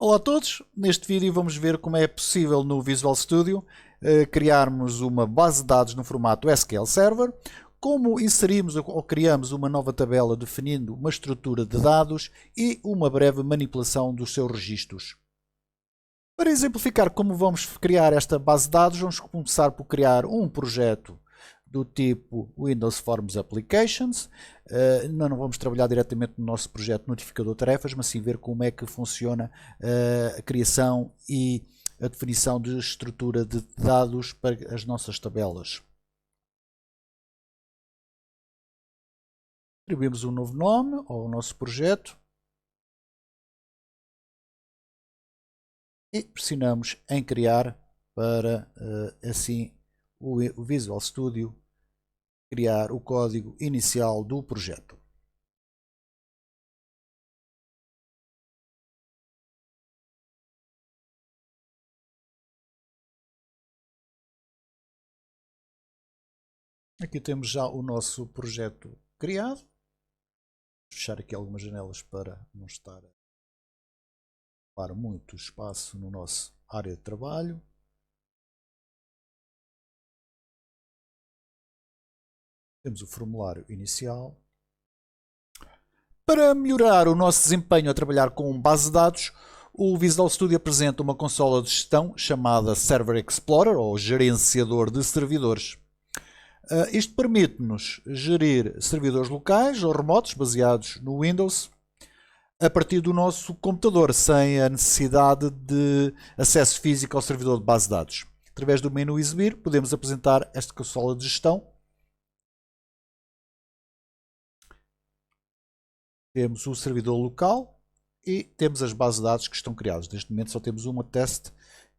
Olá a todos, neste vídeo vamos ver como é possível no Visual Studio criarmos uma base de dados no formato SQL Server, como inserimos ou criamos uma nova tabela definindo uma estrutura de dados e uma breve manipulação dos seus registros. Para exemplificar como vamos criar esta base de dados, vamos começar por criar um projeto do tipo Windows Forms Applications. Não vamos trabalhar diretamente no nosso projeto notificador de tarefas, mas sim ver como é que funciona a criação e a definição de estrutura de dados para as nossas tabelas. Atribuímos um novo nome ao nosso projeto e pressionamos em criar para assim o Visual Studio criar o código inicial do projeto. Aqui temos já o nosso projeto criado. Vou fechar aqui algumas janelas para não estar a ocupar muito espaço no nosso área de trabalho. Temos o formulário inicial. Para melhorar o nosso desempenho a trabalhar com base de dados, o Visual Studio apresenta uma consola de gestão chamada Server Explorer, ou gerenciador de servidores. Isto permite-nos gerir servidores locais ou remotos baseados no Windows a partir do nosso computador, sem a necessidade de acesso físico ao servidor de base de dados. Através do menu Exibir, podemos apresentar esta consola de gestão. Temos o servidor local e temos as bases de dados que estão criadas. Neste momento só temos uma teste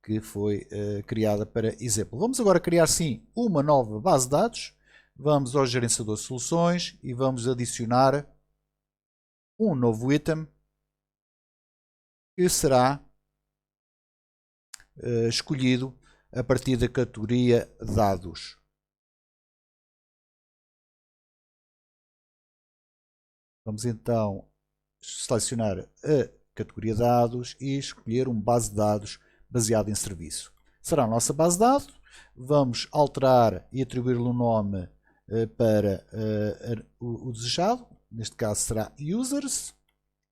que foi criada para exemplo. Vamos agora criar sim uma nova base de dados. Vamos ao gerenciador de soluções e vamos adicionar um novo item que será escolhido a partir da categoria dados. Vamos então selecionar a categoria dados e escolher uma base de dados baseada em serviço. Será a nossa base de dados. Vamos alterar e atribuir-lhe um nome para o desejado. Neste caso será Users.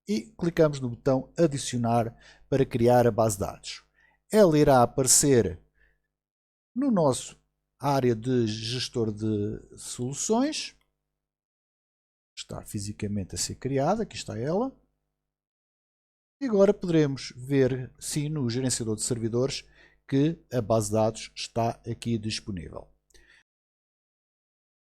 E clicamos no botão Adicionar para criar a base de dados. Ela irá aparecer no nosso área de gestor de soluções. Está fisicamente a ser criada, aqui está ela. E agora poderemos ver, sim, no gerenciador de servidores, que a base de dados está aqui disponível.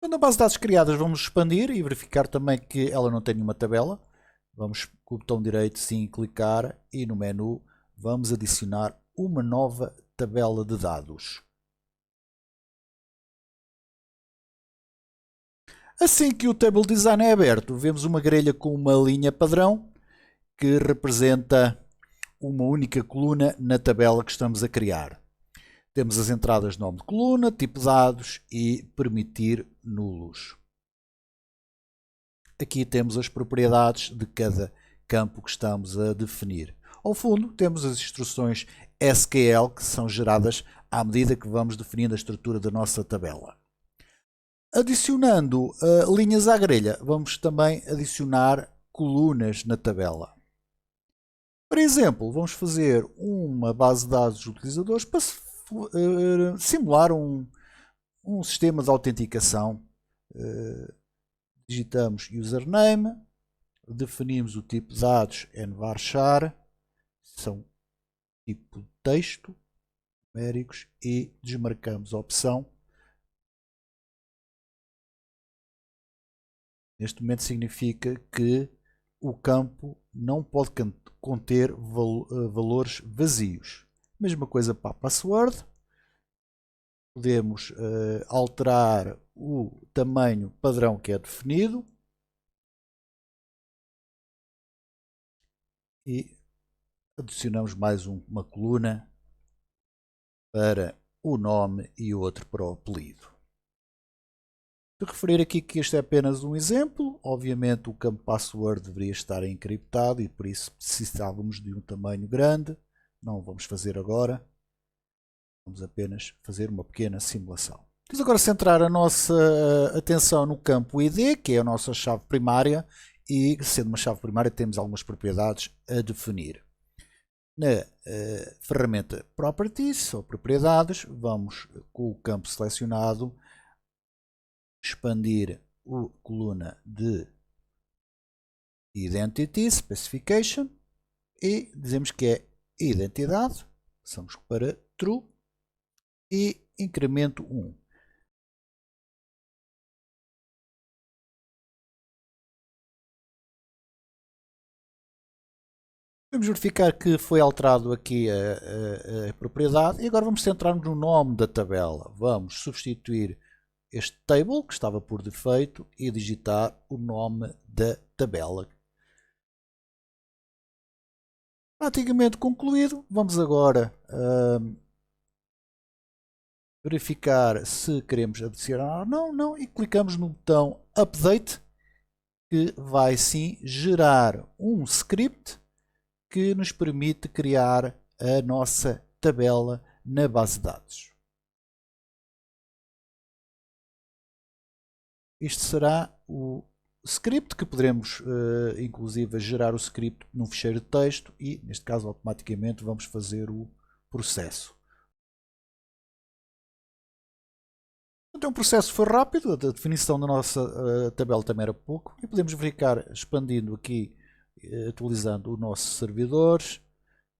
Quando a base de dados criada, vamos expandir e verificar também que ela não tem nenhuma tabela. Vamos com o botão direito, sim, clicar e no menu vamos adicionar uma nova tabela de dados. Assim que o Table Design é aberto, vemos uma grelha com uma linha padrão que representa uma única coluna na tabela que estamos a criar. Temos as entradas nome de coluna, tipo de dados e permitir nulos. Aqui temos as propriedades de cada campo que estamos a definir. Ao fundo temos as instruções SQL que são geradas à medida que vamos definindo a estrutura da nossa tabela. Adicionando linhas à grelha, vamos também adicionar colunas na tabela. Por exemplo, vamos fazer uma base de dados de utilizadores para simular um sistema de autenticação. Digitamos username, definimos o tipo de dados nvarchar, são tipo de texto, numéricos, e desmarcamos a opção. Neste momento significa que o campo não pode conter valores vazios. Mesma coisa para a password. Podemos alterar o tamanho padrão que é definido. E adicionamos mais uma coluna para o nome e outro para o apelido. De referir aqui que este é apenas um exemplo, obviamente o campo password deveria estar encriptado e por isso precisávamos de um tamanho grande. Não o vamos fazer agora, vamos apenas fazer uma pequena simulação. Vamos agora centrar a nossa atenção no campo ID, que é a nossa chave primária, e sendo uma chave primária temos algumas propriedades a definir. Na ferramenta Properties ou Propriedades, vamos com o campo selecionado expandir a coluna de Identity Specification e dizemos que é identidade, passamos para True e incremento 1. Vamos verificar que foi alterado aqui a propriedade e agora vamos centrar-nos no nome da tabela. Vamos substituir este table que estava por defeito e digitar o nome da tabela. Praticamente concluído. Vamos agora verificar se queremos adicionar ou não, e clicamos no botão Update, que vai sim gerar um script que nos permite criar a nossa tabela na base de dados. Isto será o script que poderemos inclusive gerar o script num ficheiro de texto e neste caso automaticamente vamos fazer o processo. Então o processo foi rápido, a definição da nossa tabela também era pouco e podemos verificar expandindo aqui, atualizando o nosso servidores.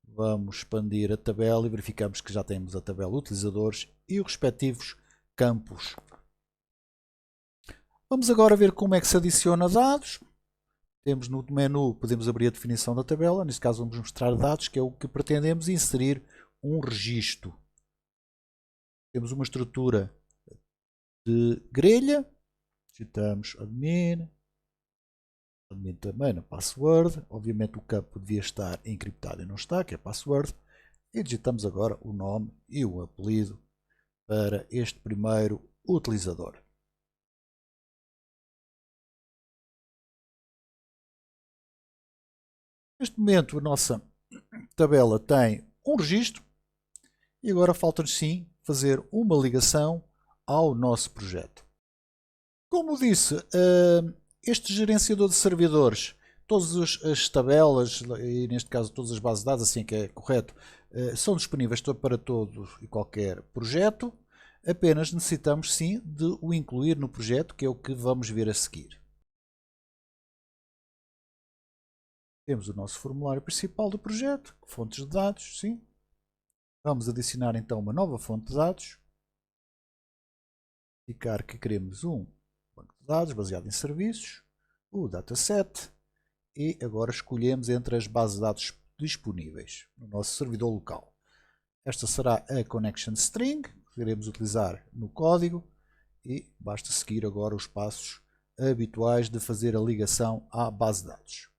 Vamos expandir a tabela e verificamos que já temos a tabela utilizadores e os respectivos campos. Vamos agora ver como é que se adiciona dados. Temos no menu, podemos abrir a definição da tabela. Neste caso vamos mostrar dados, que é o que pretendemos inserir um registro. Temos uma estrutura de grelha. Digitamos admin. Admin também na password. Obviamente o campo devia estar encriptado e não está, que é password. E digitamos agora o nome e o apelido para este primeiro utilizador. Neste momento a nossa tabela tem um registro e agora falta-nos sim fazer uma ligação ao nosso projeto. Como disse, este gerenciador de servidores, todas as tabelas e neste caso todas as bases de dados, assim que é correto, são disponíveis para todo e qualquer projeto. Apenas necessitamos sim de o incluir no projeto, que é o que vamos ver a seguir. Temos o nosso formulário principal do projeto, fontes de dados, sim. Vamos adicionar então uma nova fonte de dados. Indicar que queremos um banco de dados baseado em serviços, o dataset, e agora escolhemos entre as bases de dados disponíveis no nosso servidor local. Esta será a connection string, que iremos utilizar no código, e basta seguir agora os passos habituais de fazer a ligação à base de dados.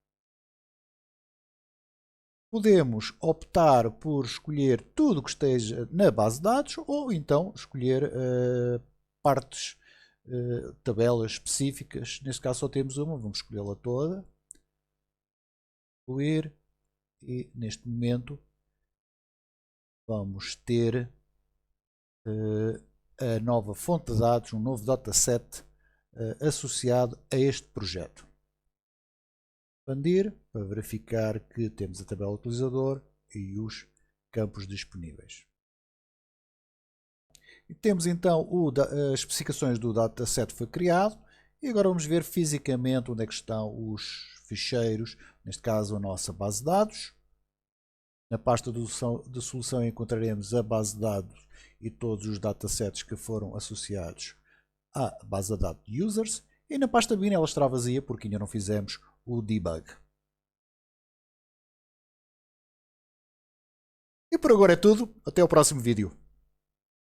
Podemos optar por escolher tudo que esteja na base de dados ou então escolher partes, tabelas específicas. Neste caso só temos uma, vamos escolhê-la toda. Incluir e neste momento vamos ter a nova fonte de dados, um novo dataset associado a este projeto. Expandir para verificar que temos a tabela utilizador e os campos disponíveis. E temos então as especificações do dataset foi criado e agora vamos ver fisicamente onde é que estão os ficheiros, neste caso a nossa base de dados. Na pasta de solução encontraremos a base de dados e todos os datasets que foram associados à base de dados de users e na pasta bin ela estará vazia porque ainda não fizemos o debug. E por agora é tudo, até o próximo vídeo.